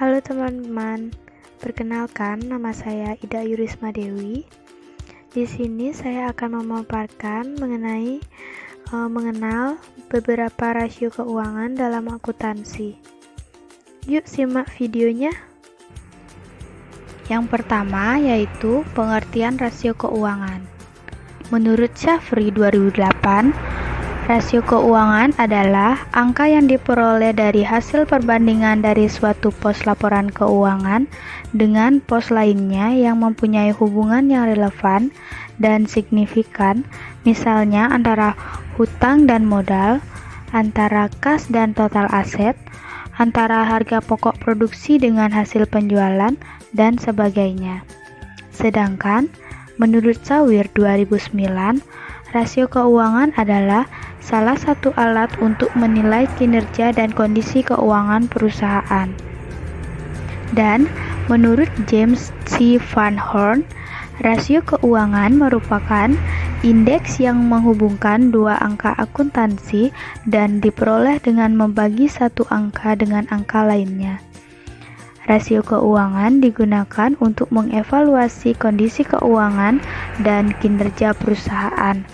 Halo teman-teman, perkenalkan nama saya Ida Yurisma Dewi. Di sini saya akan memaparkan mengenal beberapa rasio keuangan dalam akuntansi. Yuk simak videonya. Yang pertama yaitu pengertian rasio keuangan. Menurut Shafri 2008, rasio keuangan adalah angka yang diperoleh dari hasil perbandingan dari suatu pos laporan keuangan dengan pos lainnya yang mempunyai hubungan yang relevan dan signifikan, misalnya antara hutang dan modal, antara kas dan total aset, antara harga pokok produksi dengan hasil penjualan, dan sebagainya. Sedangkan, menurut Sawir 2009, rasio keuangan adalah salah satu alat untuk menilai kinerja dan kondisi keuangan perusahaan. Dan menurut James C. Van Horn, rasio keuangan merupakan indeks yang menghubungkan dua angka akuntansi dan diperoleh dengan membagi satu angka dengan angka lainnya. Rasio keuangan digunakan untuk mengevaluasi kondisi keuangan dan kinerja perusahaan.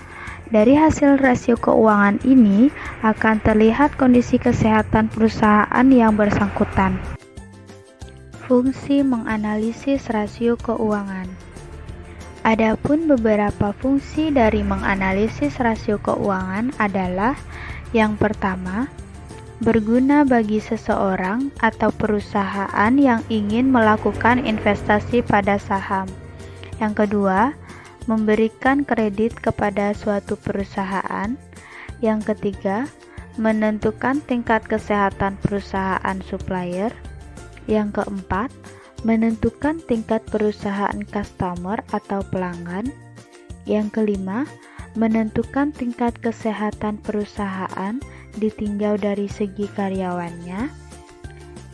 Dari hasil rasio keuangan ini akan terlihat kondisi kesehatan perusahaan yang bersangkutan. Fungsi menganalisis rasio keuangan. Adapun beberapa fungsi dari menganalisis rasio keuangan adalah: yang pertama, berguna bagi seseorang atau perusahaan yang ingin melakukan investasi pada saham. Yang kedua, memberikan kredit kepada suatu perusahaan. Yang ketiga, menentukan tingkat kesehatan perusahaan supplier. Yang keempat, menentukan tingkat perusahaan customer atau pelanggan. Yang kelima, menentukan tingkat kesehatan perusahaan ditinjau dari segi karyawannya.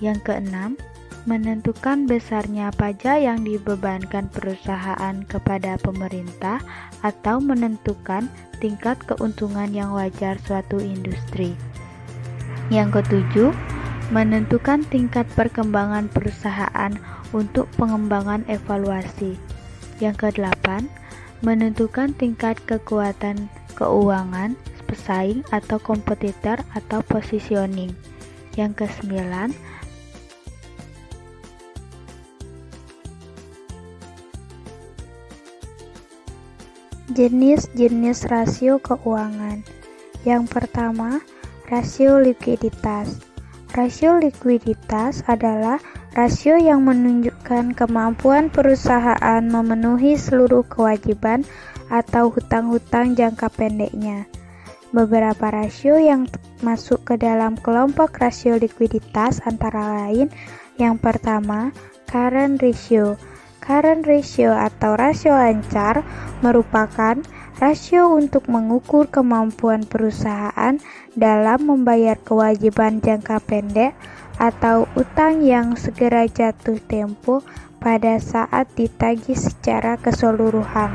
Yang keenam, menentukan besarnya pajak yang dibebankan perusahaan kepada pemerintah atau menentukan tingkat keuntungan yang wajar suatu industri. Yang ketujuh, menentukan tingkat perkembangan perusahaan untuk pengembangan evaluasi. Yang kedelapan, menentukan tingkat kekuatan keuangan, pesaing atau kompetitor atau positioning. Yang kesembilan, jenis-jenis rasio keuangan. Yang pertama, rasio likuiditas. Rasio likuiditas adalah rasio yang menunjukkan kemampuan perusahaan memenuhi seluruh kewajiban atau hutang-hutang jangka pendeknya. Beberapa rasio yang masuk ke dalam kelompok rasio likuiditas antara lain: yang pertama, current ratio. Current ratio atau rasio lancar merupakan rasio untuk mengukur kemampuan perusahaan dalam membayar kewajiban jangka pendek atau utang yang segera jatuh tempo pada saat ditagih secara keseluruhan.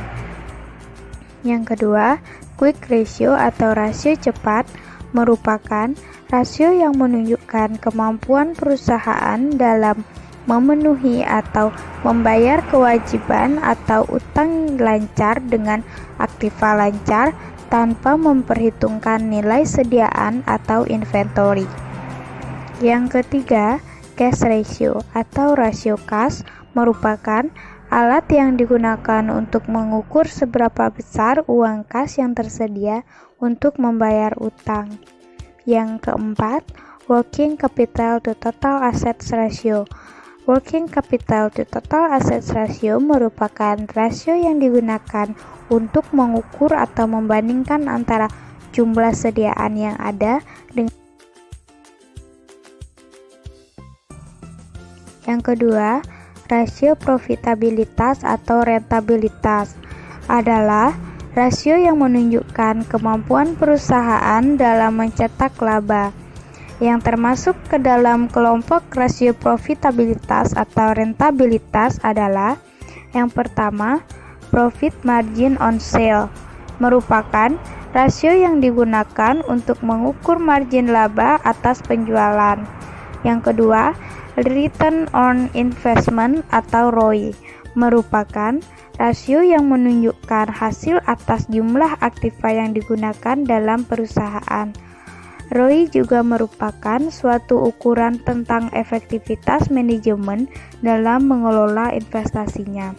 Yang kedua, quick ratio atau rasio cepat merupakan rasio yang menunjukkan kemampuan perusahaan dalam memenuhi atau membayar kewajiban atau utang lancar dengan aktiva lancar tanpa memperhitungkan nilai sediaan atau inventory. Yang ketiga, cash ratio atau rasio kas merupakan alat yang digunakan untuk mengukur seberapa besar uang kas yang tersedia untuk membayar utang. Yang keempat, working capital to total assets ratio. Working capital to total assets ratio merupakan rasio yang digunakan untuk mengukur atau membandingkan antara jumlah sediaan yang ada dengan. Yang kedua, rasio profitabilitas atau rentabilitas adalah rasio yang menunjukkan kemampuan perusahaan dalam mencetak laba. Yang termasuk ke dalam kelompok rasio profitabilitas atau rentabilitas adalah: yang pertama, profit margin on sale merupakan rasio yang digunakan untuk mengukur margin laba atas penjualan. Yang kedua, Return on Investment atau ROI merupakan rasio yang menunjukkan hasil atas jumlah aktiva yang digunakan dalam perusahaan. ROI juga merupakan suatu ukuran tentang efektivitas manajemen dalam mengelola investasinya.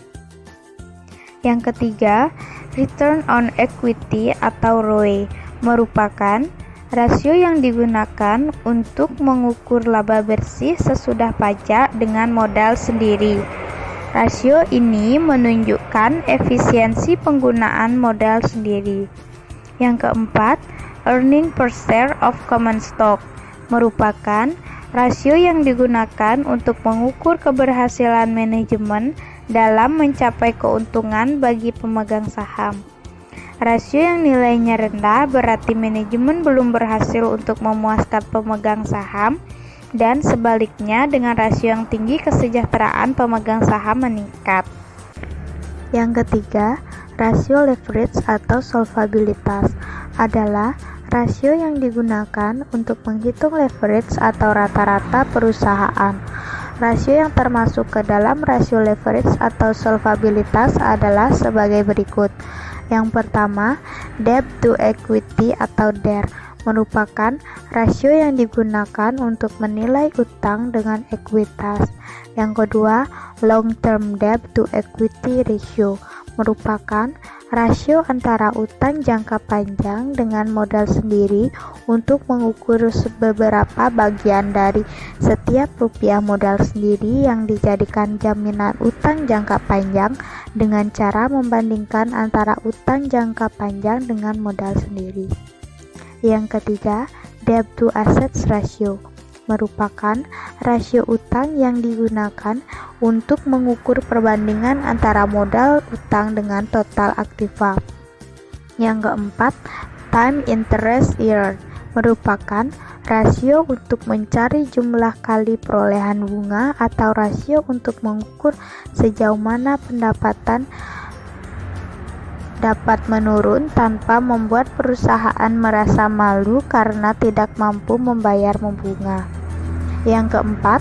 Yang ketiga, Return on Equity atau ROE merupakan rasio yang digunakan untuk mengukur laba bersih sesudah pajak dengan modal sendiri. Rasio ini menunjukkan efisiensi penggunaan modal sendiri. Yang keempat, Earning per share of common stock merupakan rasio yang digunakan untuk mengukur keberhasilan manajemen dalam mencapai keuntungan bagi pemegang saham. Rasio yang nilainya rendah berarti manajemen belum berhasil untuk memuaskan pemegang saham, dan sebaliknya dengan rasio yang tinggi kesejahteraan pemegang saham meningkat. Yang ketiga, rasio leverage atau solvabilitas adalah rasio yang digunakan untuk menghitung leverage atau rata-rata perusahaan. Rasio yang termasuk ke dalam rasio leverage atau solvabilitas adalah sebagai berikut. Yang pertama, debt to equity atau DER merupakan rasio yang digunakan untuk menilai utang dengan ekuitas. Yang kedua, long term debt to equity ratio merupakan rasio antara utang jangka panjang dengan modal sendiri untuk mengukur beberapa bagian dari setiap rupiah modal sendiri yang dijadikan jaminan utang jangka panjang dengan cara membandingkan antara utang jangka panjang dengan modal sendiri. Yang ketiga, debt to assets ratio merupakan rasio utang yang digunakan untuk mengukur perbandingan antara modal utang dengan total aktiva. Yang keempat, time interest earned merupakan rasio untuk mencari jumlah kali perolehan bunga atau rasio untuk mengukur sejauh mana pendapatan dapat menurun tanpa membuat perusahaan merasa malu karena tidak mampu membayar bunga. Yang keempat,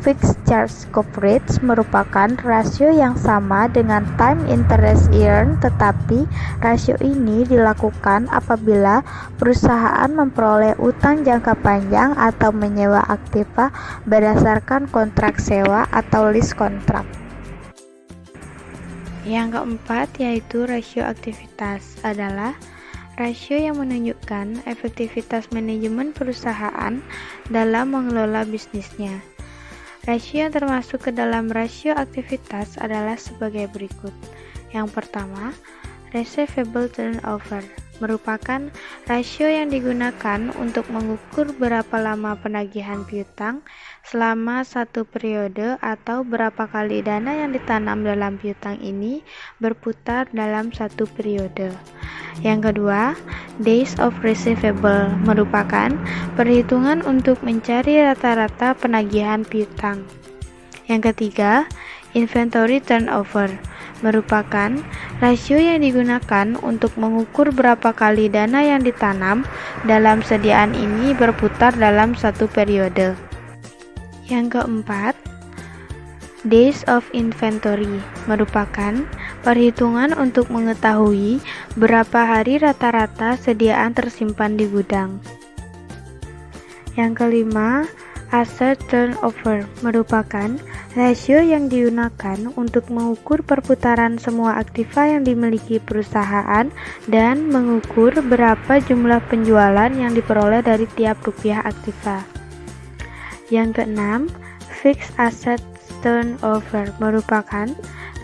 fixed charge coverage merupakan rasio yang sama dengan time interest earned, tetapi rasio ini dilakukan apabila perusahaan memperoleh utang jangka panjang atau menyewa aktiva berdasarkan kontrak sewa atau lease kontrak. Yang keempat yaitu rasio aktivitas adalah rasio yang menunjukkan efektivitas manajemen perusahaan dalam mengelola bisnisnya. Rasio yang termasuk ke dalam rasio aktivitas adalah sebagai berikut. Yang pertama, receivable turnover merupakan rasio yang digunakan untuk mengukur berapa lama penagihan piutang selama satu periode atau berapa kali dana yang ditanam dalam piutang ini berputar dalam satu periode. Yang kedua, days of receivable merupakan perhitungan untuk mencari rata-rata penagihan piutang. Yang ketiga, inventory turnover merupakan rasio yang digunakan untuk mengukur berapa kali dana yang ditanam dalam sediaan ini berputar dalam satu periode. Yang keempat, days of inventory merupakan perhitungan untuk mengetahui berapa hari rata-rata sediaan tersimpan di gudang. Yang kelima, asset turnover merupakan rasio yang digunakan untuk mengukur perputaran semua aktiva yang dimiliki perusahaan dan mengukur berapa jumlah penjualan yang diperoleh dari tiap rupiah aktiva. Yang keenam, fixed asset turnover merupakan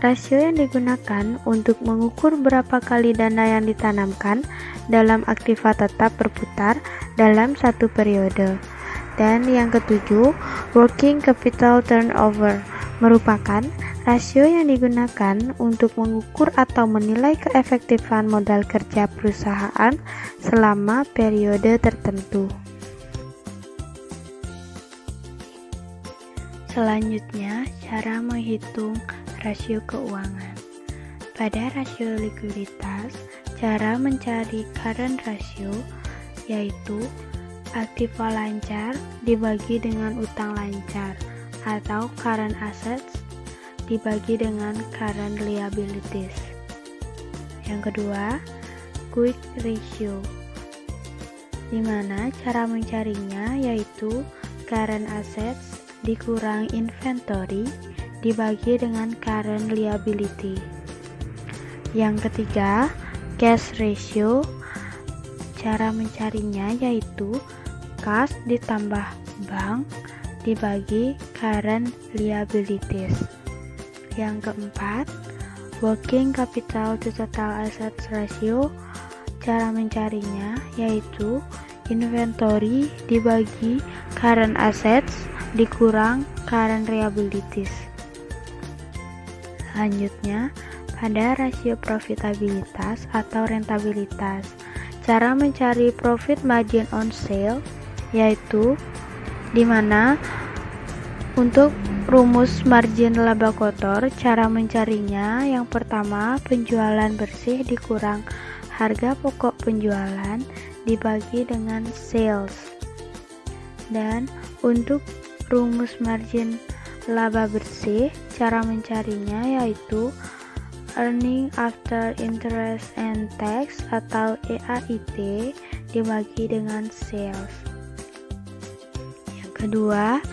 rasio yang digunakan untuk mengukur berapa kali dana yang ditanamkan dalam aktiva tetap berputar dalam satu periode. Dan yang ketujuh, working capital turnover merupakan rasio yang digunakan untuk mengukur atau menilai keefektifan modal kerja perusahaan selama periode tertentu. Selanjutnya, cara menghitung rasio keuangan. Pada rasio likuiditas, cara mencari current ratio yaitu aktiva lancar dibagi dengan utang lancar atau current assets dibagi dengan current liabilities. Yang kedua, quick ratio, di mana cara mencarinya yaitu current assets dikurang inventory dibagi dengan current liability. Yang ketiga, cash ratio, cara mencarinya yaitu cash ditambah bank dibagi current liabilities. Yang keempat, working capital to total assets ratio, cara mencarinya yaitu inventory dibagi current assets dikurang current liabilities. Selanjutnya, pada rasio profitabilitas atau rentabilitas, cara mencari profit margin on sale yaitu di mana untuk rumus margin laba kotor, cara mencarinya yang pertama penjualan bersih dikurang harga pokok penjualan dibagi dengan sales. Dan untuk rumus margin laba bersih, cara mencarinya yaitu earning after interest and tax atau EAIT dibagi dengan sales. Yang kedua,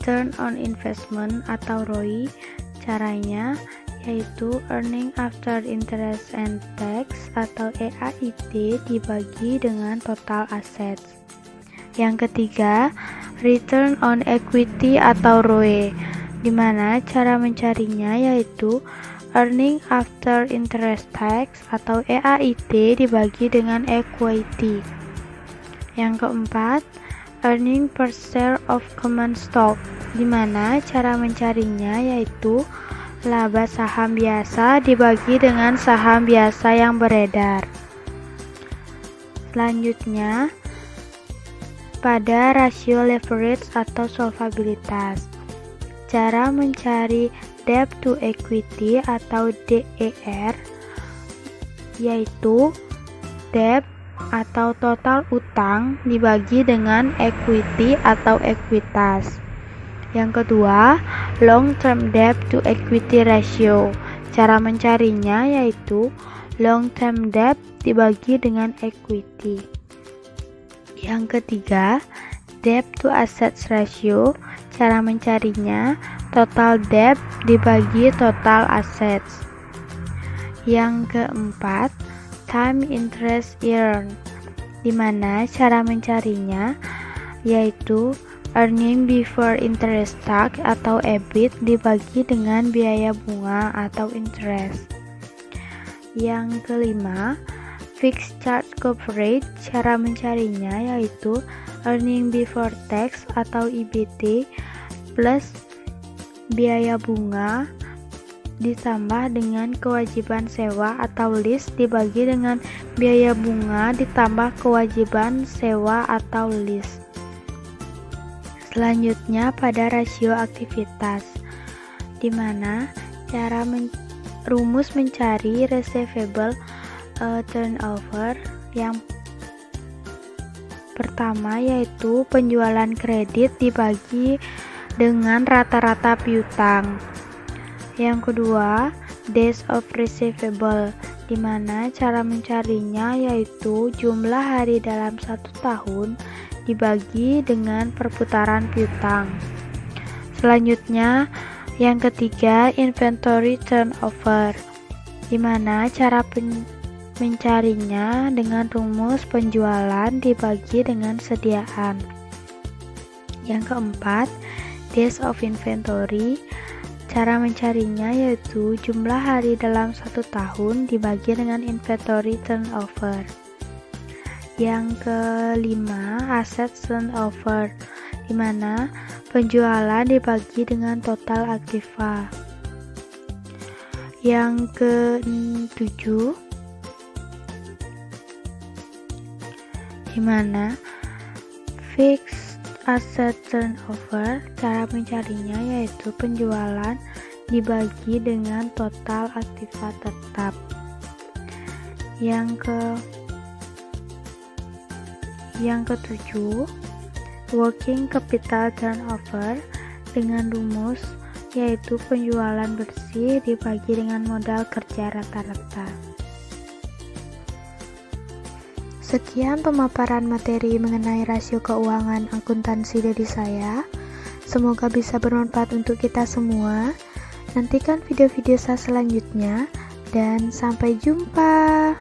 return on investment atau ROI, caranya yaitu earning after interest and tax atau EAIT dibagi dengan total assets. Yang ketiga, return on equity atau ROE, di mana cara mencarinya yaitu earning after interest tax atau EAIT dibagi dengan equity. Yang keempat, earning per share of common stock, di mana cara mencarinya yaitu laba saham biasa dibagi dengan saham biasa yang beredar. Selanjutnya, pada rasio leverage atau solvabilitas, cara mencari debt to equity atau DER yaitu debt atau total utang dibagi dengan equity atau ekuitas. Yang kedua, long term debt to equity ratio, cara mencarinya yaitu long term debt dibagi dengan equity. Yang ketiga, debt to assets ratio, cara mencarinya total debt dibagi total assets. Yang keempat, time interest earned, di mana cara mencarinya yaitu earning before interest tax atau EBIT dibagi dengan biaya bunga atau interest. Yang kelima, fixed charge coverage, cara mencarinya yaitu earning before tax atau EBT plus biaya bunga ditambah dengan kewajiban sewa atau lease dibagi dengan biaya bunga ditambah kewajiban sewa atau lease. Selanjutnya pada rasio aktivitas, di mana cara rumus mencari receivable turnover yang pertama yaitu penjualan kredit dibagi dengan rata-rata piutang. Yang kedua, days of receivable, di mana cara mencarinya yaitu jumlah hari dalam 1 tahun dibagi dengan perputaran piutang. Selanjutnya, yang ketiga, inventory turnover, di mana cara mencarinya dengan rumus penjualan dibagi dengan sediaan. Yang keempat, days of inventory, cara mencarinya yaitu jumlah hari dalam 1 tahun dibagi dengan inventory turnover. Yang kelima, asset turnover, di mana penjualan dibagi dengan total aktiva. Yang ketujuh, di mana fixed asset turnover, cara mencarinya yaitu penjualan dibagi dengan total aktiva tetap. Yang ketujuh, working capital turnover, dengan rumus, yaitu penjualan bersih dibagi dengan modal kerja rata-rata. Sekian pemaparan materi mengenai rasio keuangan akuntansi dari saya. Semoga bisa bermanfaat untuk kita semua. Nantikan video-video saya selanjutnya, dan sampai jumpa.